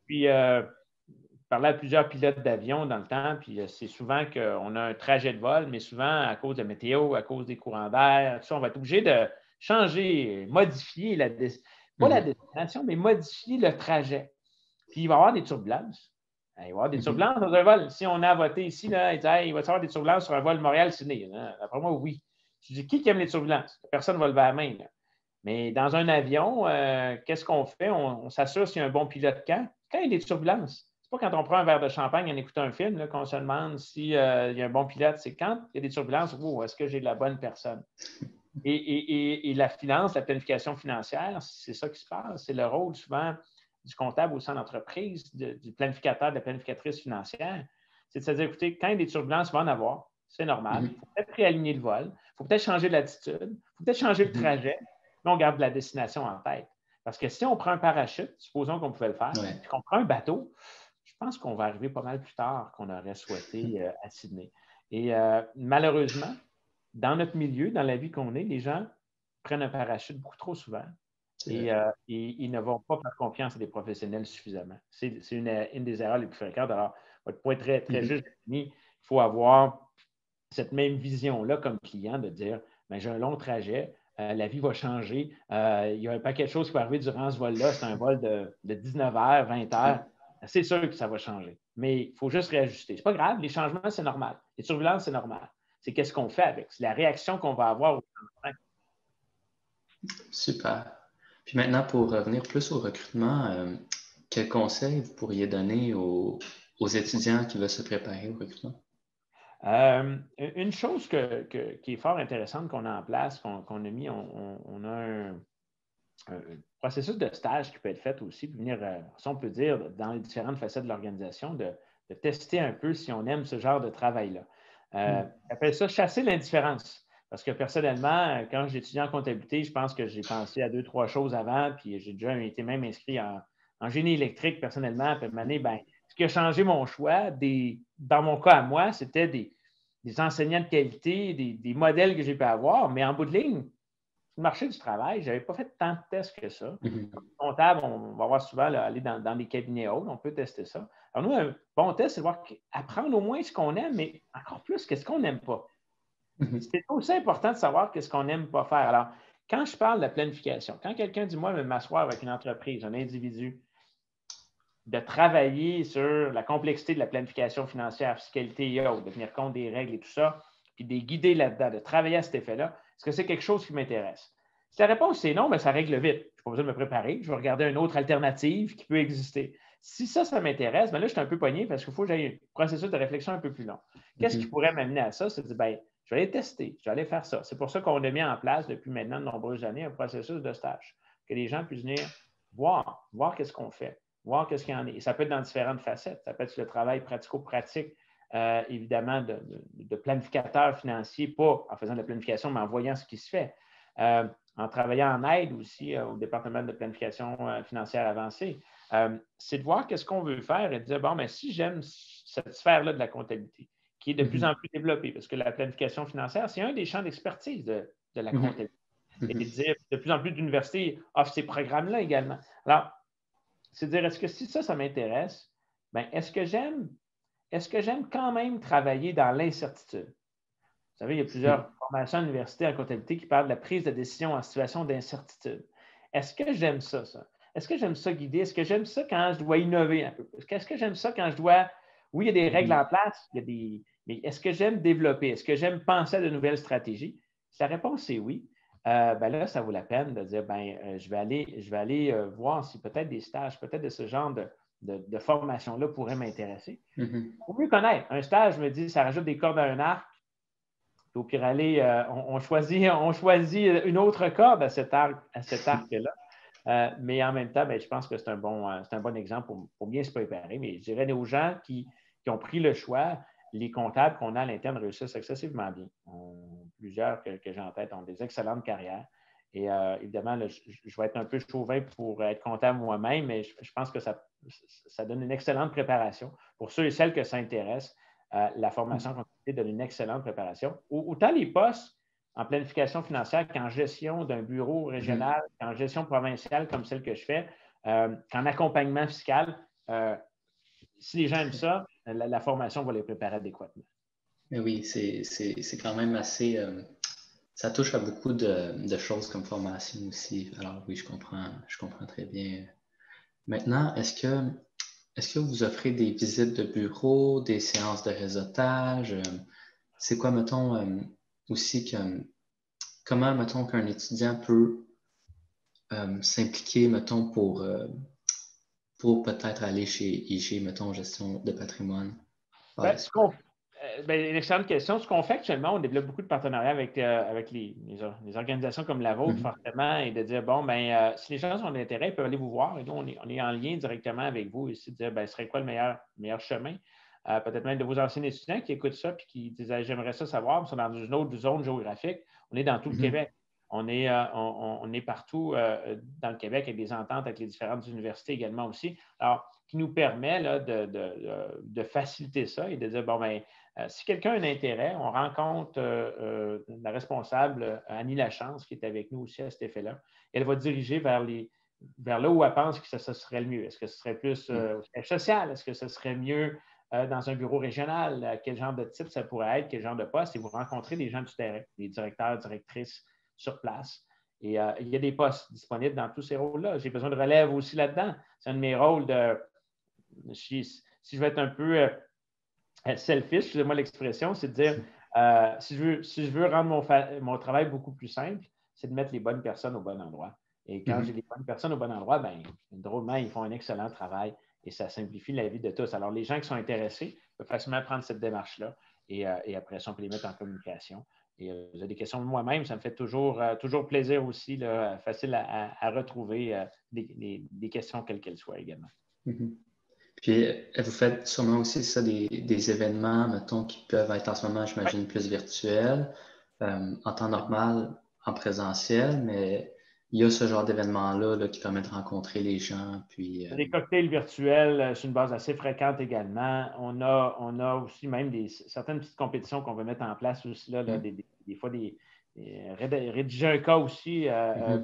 Puis, je parlais à plusieurs pilotes d'avion dans le temps, puis c'est souvent qu'on a un trajet de vol, mais souvent, à cause de la météo, à cause des courants d'air, tout ça, on va être obligé de changer, modifier pas la destination, mais modifier le trajet. Puis, il va y avoir des turbulences. Il va y avoir des turbulences dans un vol. Si on a voté ici, là, il va y avoir des turbulences sur un vol Montréal-Sydney. D'après moi, oui. Je dis, qui aime les turbulences? Personne ne va lever la main. Là. Mais dans un avion, qu'est-ce qu'on fait? On s'assure s'il y a un bon pilote quand il y a des turbulences. C'est pas quand on prend un verre de champagne en écoutant un film là, qu'on se demande s'il y a un bon pilote. C'est quand il y a des turbulences, est-ce que j'ai la bonne personne? Et la finance, la planification financière, c'est ça qui se passe. C'est le rôle souvent du comptable au sein d'entreprise, du planificateur, de la planificatrice financière. C'est de se dire, écoutez, quand il y a des turbulences, il va en avoir. C'est normal. Il faut peut-être réaligner le vol. Il faut peut-être changer l'attitude. Il faut peut-être changer le trajet. Mais on garde la destination en tête. Parce que si on prend un parachute, supposons qu'on pouvait le faire, puis qu'on prend un bateau, je pense qu'on va arriver pas mal plus tard qu'on aurait souhaité à Sydney. Et malheureusement, dans notre milieu, dans la vie qu'on est, les gens prennent un parachute beaucoup trop souvent. Et ils ne vont pas faire confiance à des professionnels suffisamment. C'est une des erreurs les plus fréquentes. Alors, votre point très, très juste, il faut avoir cette même vision-là comme client de dire, ben, j'ai un long trajet, la vie va changer, il y a un paquet de choses qui vont arriver durant ce vol-là, c'est un vol de 19 heures, 20 heures, c'est sûr que ça va changer. Mais il faut juste réajuster. Ce n'est pas grave, les changements, c'est normal. Les turbulences, c'est normal. C'est qu'est-ce qu'on fait avec. C'est la réaction qu'on va avoir au changement. Super. Puis maintenant, pour revenir plus au recrutement, quels conseils vous pourriez donner aux étudiants qui veulent se préparer au recrutement? Une chose qui est fort intéressante qu'on a en place, qu'on a mis, on a un processus de stage qui peut être fait aussi, puis venir, si on peut dire, dans les différentes facettes de l'organisation, de tester un peu si on aime ce genre de travail-là. On appelle ça chasser l'indifférence. Parce que personnellement, quand j'étudiais en comptabilité, je pense que j'ai pensé à 2-3 choses avant, puis j'ai déjà été même inscrit en génie électrique personnellement. Puis à un moment donné, ben, ce qui a changé mon choix, dans mon cas à moi, c'était des enseignants de qualité, des modèles que j'ai pu avoir, mais en bout de ligne, le marché du travail, je n'avais pas fait tant de tests que ça. Comptable, on va voir souvent aller dans des cabinets hauts, on peut tester ça. Alors nous, un bon test, c'est de voir apprendre au moins ce qu'on aime, mais encore plus, qu'est-ce qu'on n'aime pas. C'est aussi important de savoir qu'est-ce qu'on n'aime pas faire. Alors, quand je parle de la planification, quand quelqu'un dit, moi, je vais m'asseoir avec une entreprise, un individu, de travailler sur la complexité de la planification financière, fiscalité et autres, de tenir compte des règles et tout ça, puis de les guider là-dedans, de travailler à cet effet-là, est-ce que c'est quelque chose qui m'intéresse? Si la réponse est non, bien, ça règle vite. Je n'ai pas besoin de me préparer. Je vais regarder une autre alternative qui peut exister. Si ça m'intéresse, bien là, je suis un peu pogné parce qu'il faut que j'aille un processus de réflexion un peu plus long. Qu'est-ce qui pourrait m'amener à ça? C'est de dire, bien, je vais aller tester, je vais aller faire ça. C'est pour ça qu'on a mis en place depuis maintenant de nombreuses années un processus de stage, que les gens puissent venir voir qu'est-ce qu'on fait, voir qu'est-ce qu'il y en a. Et ça peut être dans différentes facettes. Ça peut être le travail pratico-pratique, évidemment, de planificateur financier, pas en faisant de la planification, mais en voyant ce qui se fait. En travaillant en aide aussi au département de planification financière avancée. C'est de voir qu'est-ce qu'on veut faire et de dire, bon, mais si j'aime cette sphère-là de la comptabilité, qui est de plus en plus développée, parce que la planification financière, c'est un des champs d'expertise de la comptabilité. Et de dire, de plus en plus d'universités offrent ces programmes-là également. Alors, c'est de dire, est-ce que si ça m'intéresse, bien, est-ce que j'aime quand même travailler dans l'incertitude? Vous savez, il y a plusieurs formations à l'université en comptabilité qui parlent de la prise de décision en situation d'incertitude. Est-ce que j'aime ça? Est-ce que j'aime ça guider? Est-ce que j'aime ça quand je dois innover un peu? Est-ce que j'aime ça quand je dois... Oui, il y a des règles en place, mais est-ce que j'aime développer? Est-ce que j'aime penser à de nouvelles stratégies? Si la réponse est oui, ben là, ça vaut la peine de dire, je vais aller voir si peut-être des stages, peut-être de ce genre de formation-là pourraient m'intéresser. Pour mieux connaître, un stage, je me dis, ça rajoute des cordes à un arc. Au pire aller, on choisit une autre corde à cet arc-là. Mais en même temps, je pense que c'est un bon exemple pour bien se préparer. Mais je dirais aux gens qui ont pris le choix, les comptables qu'on a à l'interne réussissent excessivement bien. Plusieurs que j'ai en tête ont des excellentes carrières. Et évidemment, là, je vais être un peu chauvin pour être comptable moi-même, mais je pense que ça donne une excellente préparation. Pour ceux et celles que ça intéresse, la formation en comptabilité donne une excellente préparation. Autant les postes en planification financière qu'en gestion d'un bureau régional, qu'en gestion provinciale comme celle que je fais, qu'en accompagnement fiscal. Si les gens aiment ça, la formation va les préparer adéquatement. Mais oui, c'est quand même assez... ça touche à beaucoup de choses comme formation aussi. Alors oui, je comprends très bien. Maintenant, est-ce que vous offrez des visites de bureau, des séances de réseautage? C'est quoi, mettons, aussi comment, mettons, qu'un étudiant peut s'impliquer, mettons, pour peut-être aller chez IG, mettons, gestion de patrimoine? Une excellente question. Ce qu'on fait actuellement, on développe beaucoup de partenariats avec les organisations comme la vôtre, forcément, et de dire, si les gens ont de l'intérêt, ils peuvent aller vous voir. Et nous, on est en lien directement avec vous ici, de dire, ce serait quoi le meilleur chemin? Peut-être même de vos anciens étudiants qui écoutent ça et qui disent, j'aimerais ça savoir, ils sont dans une autre zone géographique. On est dans tout le Québec. On est partout dans le Québec avec des ententes avec les différentes universités également aussi. Alors, qui nous permet là, de faciliter ça et de dire, Si quelqu'un a un intérêt, on rencontre la responsable, Annie Lachance, qui est avec nous aussi à cet effet-là. Elle va diriger vers là où elle pense que ça serait le mieux. Est-ce que ce serait plus au siège social? Est-ce que ce serait mieux dans un bureau régional? Quel genre de type ça pourrait être? Quel genre de poste? Et vous rencontrez des gens du terrain, des directeurs, directrices sur place. Et il y a des postes disponibles dans tous ces rôles-là. J'ai besoin de relève aussi là-dedans. C'est un de mes rôles de... Si je veux être un peu selfish, excusez-moi l'expression, c'est de dire si je veux rendre mon travail beaucoup plus simple, c'est de mettre les bonnes personnes au bon endroit. Et quand j'ai les bonnes personnes au bon endroit, bien, drôlement, ils font un excellent travail et ça simplifie la vie de tous. Alors, les gens qui sont intéressés peuvent facilement prendre cette démarche-là et après ça, on peut les mettre en communication. Et vous avez des questions de moi-même, ça me fait toujours plaisir aussi, là, facile à retrouver des questions quelles qu'elles soient également. Puis, vous faites sûrement aussi ça, des événements, mettons, qui peuvent être en ce moment, j'imagine, plus virtuels, en temps normal, en présentiel, mais il y a ce genre d'événements-là là, qui permettent de rencontrer les gens. Puis, Les cocktails virtuels, c'est une base assez fréquente également. On a aussi même certaines petites compétitions qu'on veut mettre en place aussi, là, des fois rédiger un cas aussi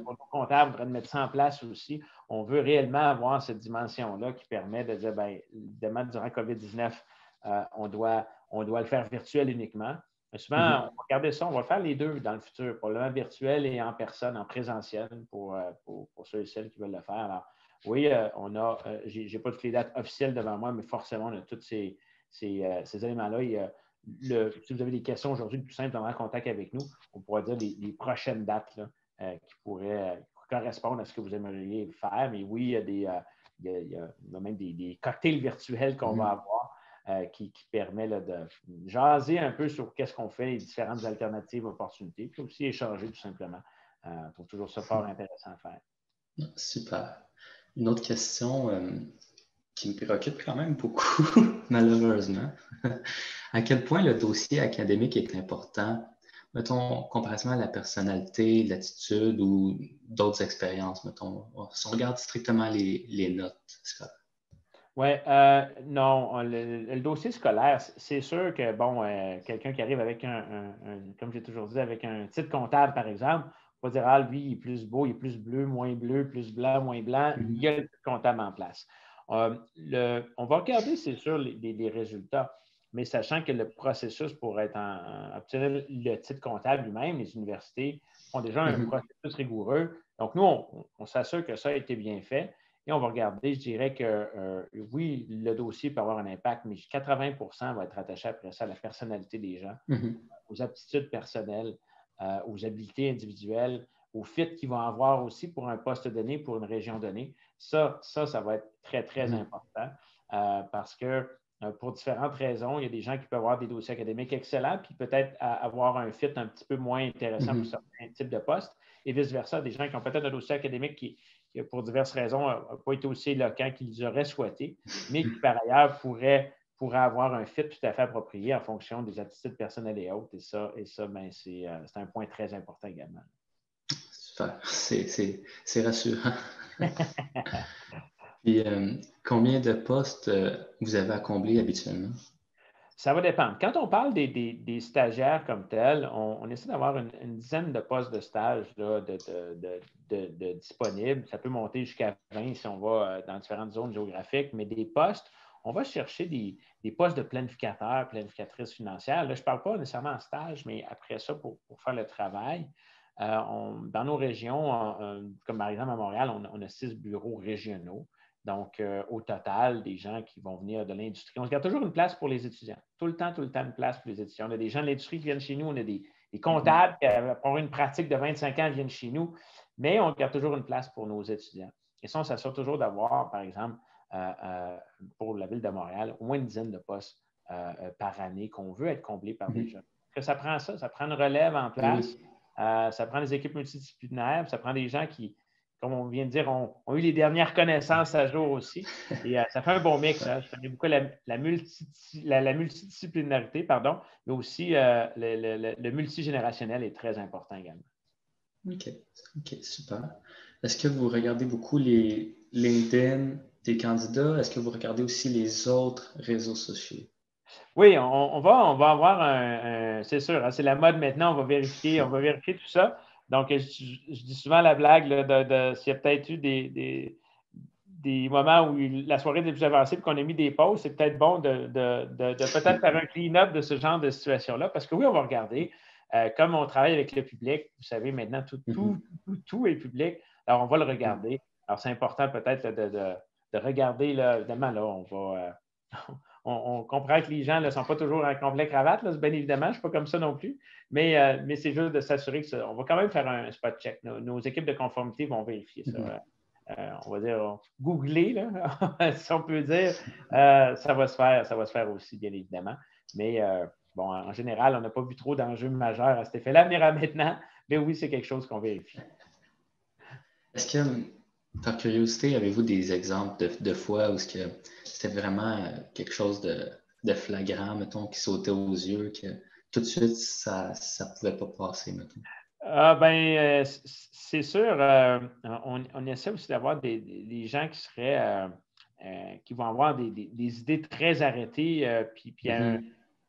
pour nos comptables, on devrait mettre ça en place aussi. On veut réellement avoir cette dimension-là qui permet de dire, bien, évidemment, durant COVID-19, on doit le faire virtuel uniquement. Mais souvent, on va regarder ça, on va faire les deux dans le futur, probablement virtuel et en personne, en présentiel pour ceux et celles qui veulent le faire. Alors, oui, je n'ai pas toutes les dates officielles devant moi, mais forcément, on a tous ces éléments-là. Si vous avez des questions aujourd'hui, le plus simple, d'entrer en contact avec nous, on pourra dire les prochaines dates là, qui pourraient correspondre à ce que vous aimeriez faire. Mais oui, il y a même des cocktails virtuels qu'on va avoir qui permet là, de jaser un peu sur qu'est-ce qu'on fait, les différentes alternatives, opportunités, puis aussi échanger tout simplement. Je trouve toujours ça fort intéressant à faire. Super. Une autre question qui me préoccupe quand même beaucoup, malheureusement. À quel point le dossier académique est important, mettons, comparativement à la personnalité, l'attitude ou d'autres expériences, mettons, si on regarde strictement les notes scolaires? Oui, non, le dossier scolaire, c'est sûr que, bon, quelqu'un qui arrive avec comme j'ai toujours dit, avec un titre comptable, par exemple, on va dire, ah, lui, il est plus beau, il est plus bleu, plus blanc, moins blanc, il y a le titre comptable en place. On va regarder, c'est sûr, les résultats, mais sachant que le processus pour obtenir le titre comptable lui-même, les universités ont déjà un processus rigoureux. Donc, nous, on s'assure que ça a été bien fait. Et on va regarder, je dirais que oui, le dossier peut avoir un impact, mais 80% va être attaché après ça à la personnalité des gens, aux aptitudes personnelles, aux habiletés individuelles, au fit qu'ils vont avoir aussi pour un poste donné, pour une région donnée. Ça va être très, très important parce que pour différentes raisons, il y a des gens qui peuvent avoir des dossiers académiques excellents, puis peut-être avoir un fit un petit peu moins intéressant pour certains types de postes, et vice-versa, des gens qui ont peut-être un dossier académique qui pour diverses raisons, n'a pas été aussi éloquent qu'ils auraient souhaité, mais qui, par ailleurs, pourrait avoir un fit tout à fait approprié en fonction des attitudes personnelles et autres. Et ça ben, c'est un point très important également. Super, c'est rassurant. Puis, combien de postes vous avez à combler habituellement? Ça va dépendre. Quand on parle des stagiaires comme tels, on essaie d'avoir une dizaine de postes de stage là, de disponibles. Ça peut monter jusqu'à 20 si on va dans différentes zones géographiques, mais des postes, on va chercher des postes de planificateurs, planificatrices financières. Là, je ne parle pas nécessairement en stage, mais après ça, pour faire le travail. Dans nos régions, comme par exemple à Montréal, on a 6 bureaux régionaux. Donc, au total, des gens qui vont venir de l'industrie. On se garde toujours une place pour les étudiants. Tout le temps, une place pour les étudiants. On a des gens de l'industrie qui viennent chez nous. On a des comptables qui, pour une pratique de 25 ans, viennent chez nous. Mais on garde toujours une place pour nos étudiants. Et ça, on s'assure toujours d'avoir, par exemple, pour la Ville de Montréal, au moins une dizaine de postes par année qu'on veut être comblés par des jeunes. Que ça prend ça. Ça prend une relève en place. Ça prend des équipes multidisciplinaires. Ça prend des gens qui, comme on vient de dire, ont eu les dernières connaissances à jour aussi. Et ça fait un bon mix. Hein. Je connais beaucoup la multidisciplinarité, mais aussi le multigénérationnel est très important également. OK, super. Est-ce que vous regardez beaucoup les LinkedIn des candidats? Est-ce que vous regardez aussi les autres réseaux sociaux? Oui, on va avoir c'est sûr, hein, c'est la mode maintenant, on va vérifier tout ça. Donc, je dis souvent la blague là, s'il y a peut-être eu des moments où la soirée est plus avancée et qu'on a mis des pauses, c'est peut-être bon de peut-être faire un clean-up de ce genre de situation-là. Parce que oui, on va regarder. Comme on travaille avec le public, vous savez, maintenant, tout est public. Alors, on va le regarder. Alors, c'est important peut-être de regarder, là, évidemment, là, on va. On comprend que les gens ne sont pas toujours en complet cravate, là, bien évidemment, je ne suis pas comme ça non plus, mais c'est juste de s'assurer on va quand même faire un spot check. Nos équipes de conformité vont vérifier ça. On va dire, googler, là, si on peut dire, ça va se faire aussi, bien évidemment. Mais bon, en général, on n'a pas vu trop d'enjeux majeurs à cet effet-là, mais maintenant, mais oui, c'est quelque chose qu'on vérifie. Est-ce que, par curiosité, avez-vous des exemples de fois où c'était vraiment quelque chose de flagrant, mettons, qui sautait aux yeux, que tout de suite, ça ne pouvait pas passer, mettons? C'est sûr, on essaie aussi d'avoir des gens qui seraient, qui vont avoir des idées très arrêtées, puis un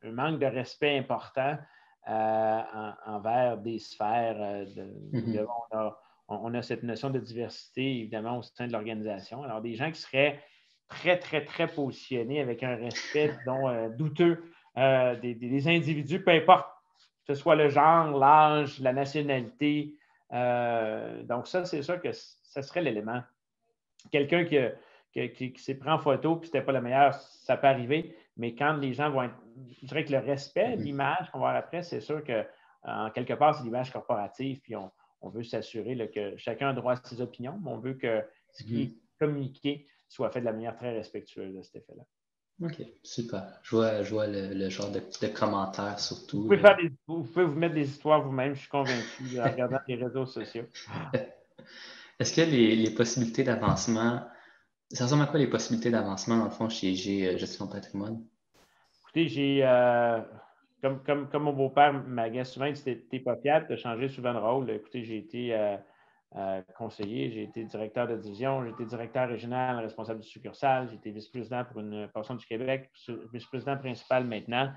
manque de respect important envers des sphères. On a cette notion de diversité, évidemment, au sein de l'organisation. Alors, des gens qui seraient très, très, très positionnés avec un respect, disons, douteux des individus, peu importe que ce soit le genre, l'âge, la nationalité. Donc, ça, c'est sûr que ça serait l'élément. Quelqu'un qui s'est pris en photo puis c'était pas le meilleur, ça peut arriver, mais quand les gens vont être. Je dirais que le respect, l'image qu'on va voir après, c'est sûr que, en quelque part, c'est l'image corporative, puis on veut s'assurer là, que chacun a droit à ses opinions, mais on veut que ce qui est communiqué soit fait de la manière très respectueuse de cet effet-là. OK, super. Je vois le genre de commentaires surtout. Vous pouvez vous mettre des histoires vous-même, je suis convaincu, en regardant les réseaux sociaux. Est-ce que les possibilités d'avancement, ça ressemble à quoi les possibilités d'avancement, dans le fond, chez IG Gestion de patrimoine? Écoutez, comme mon beau-père m'agace souvent, il dit t'es pas fiable, tu as changé souvent de rôle. Écoutez, j'ai été conseiller, j'ai été directeur de division, j'ai été directeur régional, responsable de succursale, j'ai été vice-président pour une portion du Québec, vice-président principal maintenant.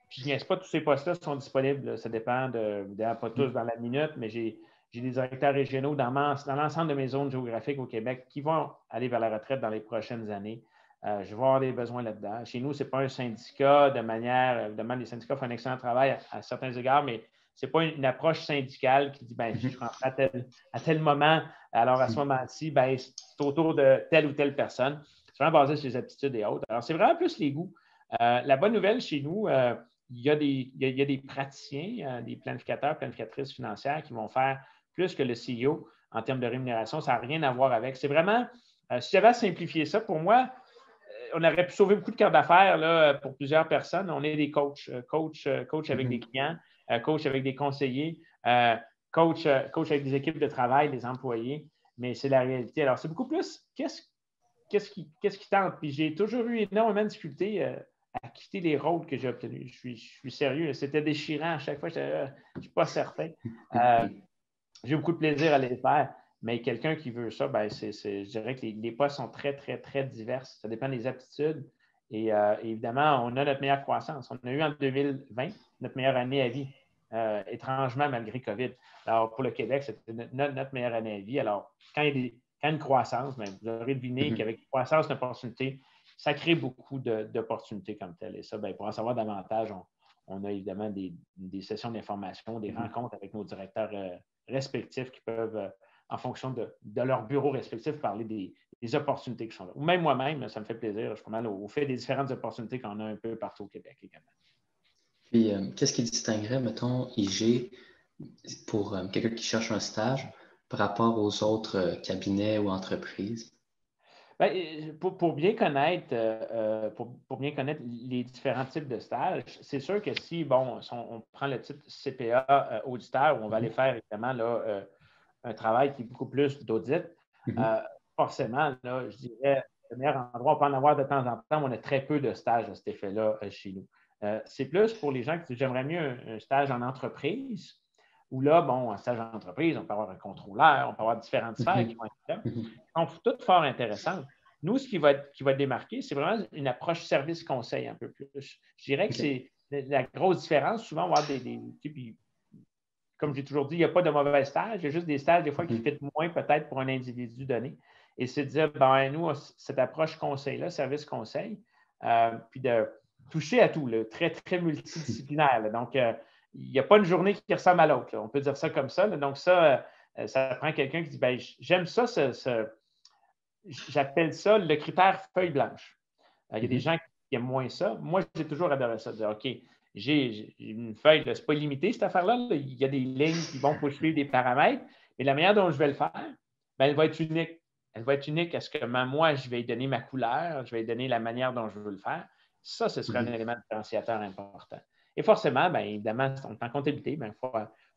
Puis je ne niaise pas, tous ces postes-là sont disponibles. Là. Ça dépend pas tous dans la minute, mais j'ai des directeurs régionaux dans l'ensemble de mes zones géographiques au Québec qui vont aller vers la retraite dans les prochaines années. Je vais avoir des besoins là-dedans. Chez nous, ce n'est pas un syndicat de manière, évidemment, les syndicats font un excellent travail à certains égards, mais ce n'est pas une approche syndicale qui dit, ben, je rentre à tel moment, alors à ce moment-ci, ben, c'est autour de telle ou telle personne. C'est vraiment basé sur les aptitudes et autres. Alors, c'est vraiment plus les goûts. La bonne nouvelle chez nous, il y a des praticiens, des planificateurs, planificatrices financières qui vont faire plus que le CEO en termes de rémunération. Ça n'a rien à voir avec. C'est vraiment, si j'avais à simplifier ça, pour moi, on aurait pu sauver beaucoup de cartes d'affaires là, pour plusieurs personnes. On est des coachs, coach avec des clients, coach avec des conseillers, coach avec des équipes de travail, des employés, mais c'est la réalité. Alors, c'est beaucoup plus qu'est-ce qui tente. Puis j'ai toujours eu énormément de difficultés à quitter les rôles que j'ai obtenus. Je suis sérieux. C'était déchirant à chaque fois. Je ne suis pas certain. J'ai beaucoup de plaisir à les faire. Mais quelqu'un qui veut ça, ben je dirais que les postes sont très, très, très divers. Ça dépend des aptitudes. Et évidemment, on a notre meilleure croissance. On a eu en 2020 notre meilleure année à vie, étrangement, malgré COVID. Alors, pour le Québec, c'était notre meilleure année à vie. Alors, quand il y a une croissance, ben, vous aurez deviné qu'avec une croissance d'opportunités, ça crée beaucoup d'opportunités comme telles. Et ça, ben, pour en savoir davantage, on a évidemment des sessions d'information, des rencontres avec nos directeurs respectifs qui peuvent, en fonction de leur bureau respectif, parler des opportunités qui sont là. Ou même moi-même, ça me fait plaisir. Je suis pas mal au fait des différentes opportunités qu'on a un peu partout au Québec également. Puis, qu'est-ce qui distinguerait, mettons, IG pour quelqu'un qui cherche un stage par rapport aux autres cabinets ou entreprises? Bien, pour bien connaître, les différents types de stages, c'est sûr que si on prend le titre CPA auditeur, où on va aller faire évidemment là, un travail qui est beaucoup plus d'audit, forcément, là, je dirais, le meilleur endroit, on peut en avoir de temps en temps, mais on a très peu de stages à cet effet-là chez nous. C'est plus pour les gens qui disent j'aimerais mieux un stage en entreprise, où là, un stage en entreprise, on peut avoir un contrôleur, on peut avoir différentes sphères qui vont être là. Ils sont toutes fort intéressantes. nous, ce qui va être démarqué, c'est vraiment une approche service-conseil un peu plus. Je dirais que c'est la grosse différence. Souvent, on va avoir puis, comme j'ai toujours dit, il n'y a pas de mauvais stages. Il y a juste des stages, des fois, qui fitent moins peut-être pour un individu donné. Et c'est de dire, nous, cette approche conseil-là, service-conseil, puis de toucher à tout, très, très multidisciplinaire. Là. Donc, il n'y a pas une journée qui ressemble à l'autre. On peut dire ça comme ça. Là. Donc, ça prend quelqu'un qui dit, j'aime ça, j'appelle ça le critère feuille blanche. Il y a des gens qui aiment moins ça. Moi, j'ai toujours adoré ça, de dire, OK, j'ai une feuille, ce n'est pas limité, cette affaire-là. Là. Il y a des lignes qui vont pousser des paramètres, mais la manière dont je vais le faire, elle va être unique. Elle va être unique à ce que moi, je vais lui donner ma couleur, je vais lui donner la manière dont je veux le faire. Ça, ce sera un élément différenciateur important. Et forcément, évidemment, en comptabilité, il faut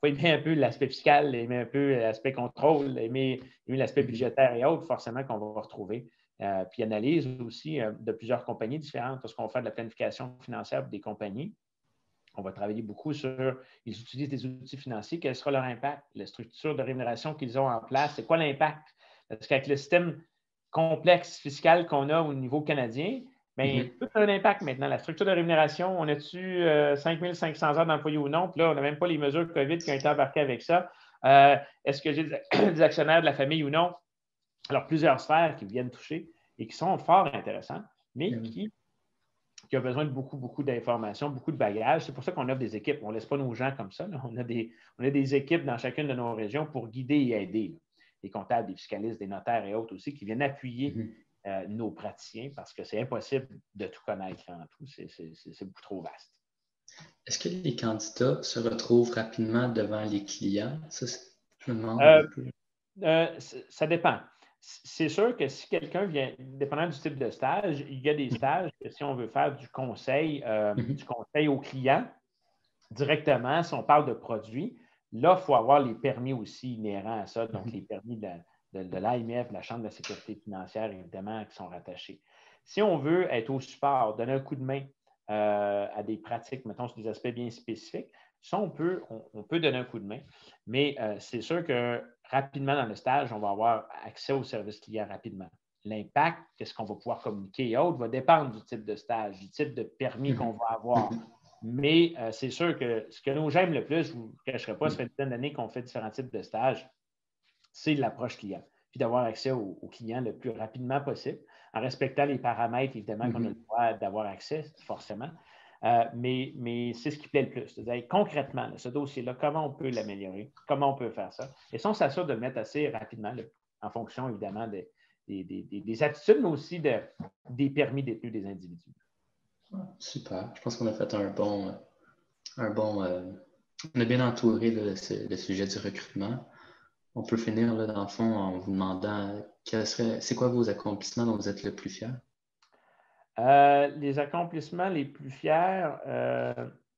aimer un peu l'aspect fiscal, aimer un peu l'aspect contrôle, aimer l'aspect budgétaire et autres, forcément, qu'on va retrouver. Puis analyse aussi de plusieurs compagnies différentes. Lorsqu'on fait de la planification financière pour des compagnies, on va travailler beaucoup sur, ils utilisent des outils financiers, quel sera leur impact, la structure de rémunération qu'ils ont en place, c'est quoi l'impact? Parce qu'avec le système complexe fiscal qu'on a au niveau canadien, tout a un impact maintenant. La structure de rémunération, on a-tu 5500 heures d'employés ou non? Puis là, on n'a même pas les mesures COVID qui ont été embarquées avec ça. Est-ce que j'ai des actionnaires de la famille ou non? Alors, plusieurs sphères qui viennent toucher et qui sont fort intéressantes, mais qui ont besoin de beaucoup, beaucoup d'informations, beaucoup de bagages. C'est pour ça qu'on offre des équipes. On ne laisse pas nos gens comme ça. Là. On a des équipes dans chacune de nos régions pour guider et aider. Là. Des comptables, des fiscalistes, des notaires et autres aussi qui viennent appuyer nos praticiens parce que c'est impossible de tout connaître en tout. C'est beaucoup trop vaste. Est-ce que les candidats se retrouvent rapidement devant les clients? Ça, je me demande un peu. Ça dépend. C'est sûr que si quelqu'un vient, dépendant du type de stage, il y a des stages que si on veut faire du conseil au client directement, si on parle de produits, là, il faut avoir les permis aussi inhérents à ça, donc les permis de l'AMF, de la Chambre de la sécurité financière, évidemment, qui sont rattachés. Si on veut être au support, donner un coup de main à des pratiques, mettons, sur des aspects bien spécifiques, ça, on peut donner un coup de main, mais c'est sûr que rapidement dans le stage, on va avoir accès au service client rapidement. L'impact, qu'est-ce qu'on va pouvoir communiquer et autres, va dépendre du type de stage, du type de permis qu'on va avoir. Mais c'est sûr que ce que nous j'aime le plus, je ne vous cacherai pas, ça fait une dizaine d'années qu'on fait différents types de stages, c'est l'approche client. Puis d'avoir accès au client le plus rapidement possible, en respectant les paramètres, évidemment, qu'on a le droit d'avoir accès, forcément. Mais c'est ce qui plaît le plus. C'est-à-dire, concrètement, ce dossier-là, comment on peut l'améliorer, comment on peut faire ça. Et ça, on s'assure de le mettre assez rapidement, en fonction, évidemment, des attitudes, mais aussi des permis détenus des individus. Super. Je pense qu'on a fait on a bien entouré le sujet du recrutement. On peut finir, là, dans le fond, en vous demandant c'est quoi vos accomplissements dont vous êtes le plus fier? Les accomplissements les plus fiers,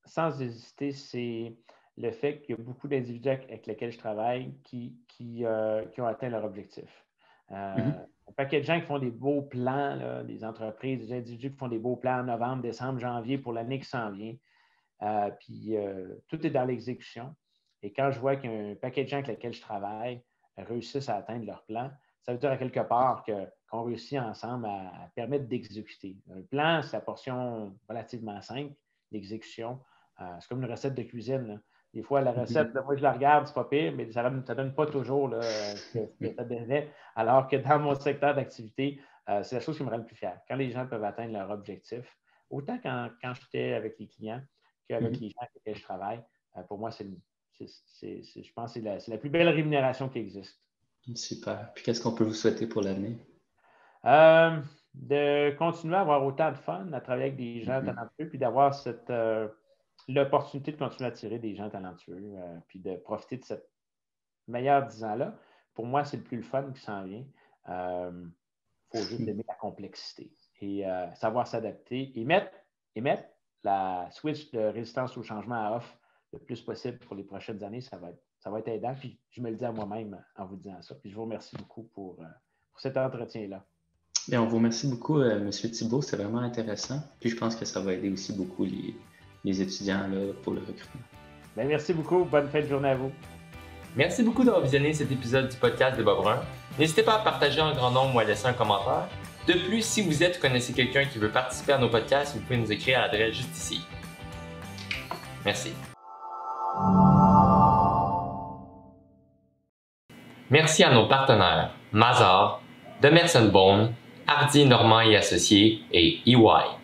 sans hésiter, c'est le fait qu'il y a beaucoup d'individus avec lesquels je travaille qui ont atteint leur objectif. Un paquet de gens qui font des beaux plans, là, des entreprises, des individus qui font des beaux plans en novembre, décembre, janvier pour l'année qui s'en vient. Puis tout est dans l'exécution. Et quand je vois qu'il y a un paquet de gens avec lesquels je travaille réussissent à atteindre leur plan, ça veut dire à quelque part qu'on réussit ensemble à permettre d'exécuter. Un plan, c'est la portion relativement simple d'exécution. C'est comme une recette de cuisine. Là. Des fois, la recette, moi, je la regarde, c'est pas pire, mais ça ne donne pas toujours là, ce que ça donnait. Alors que dans mon secteur d'activité, c'est la chose qui me rend le plus fier. Quand les gens peuvent atteindre leur objectif, autant quand j'étais avec les clients qu'avec les gens avec lesquels je travaille, pour moi, je pense que c'est la plus belle rémunération qui existe. Super. Puis qu'est-ce qu'on peut vous souhaiter pour l'avenir? De continuer à avoir autant de fun, à travailler avec des gens talentueux, puis d'avoir l'opportunité de continuer à attirer des gens talentueux, puis de profiter de cette meilleure 10 ans-là. Pour moi, c'est le plus le fun qui s'en vient. Il faut juste aimer la complexité et savoir s'adapter et mettre la switch de résistance au changement à off le plus possible pour les prochaines années. Ça va être aidant. Puis je me le dis à moi-même en vous disant ça. Puis je vous remercie beaucoup pour cet entretien-là. Bien, on vous remercie beaucoup, M. Thibault. C'est vraiment intéressant. Puis je pense que ça va aider aussi beaucoup les étudiants là, pour le recrutement. Bien, merci beaucoup. Bonne fin de journée à vous. Merci beaucoup d'avoir visionné cet épisode du podcast de Bob Brun. N'hésitez pas à partager en grand nombre ou à laisser un commentaire. De plus, si vous êtes ou connaissez quelqu'un qui veut participer à nos podcasts, vous pouvez nous écrire à l'adresse juste ici. Merci. Merci à nos partenaires Mazars, Demerson Bone, Hardy Normand et Associés et EY.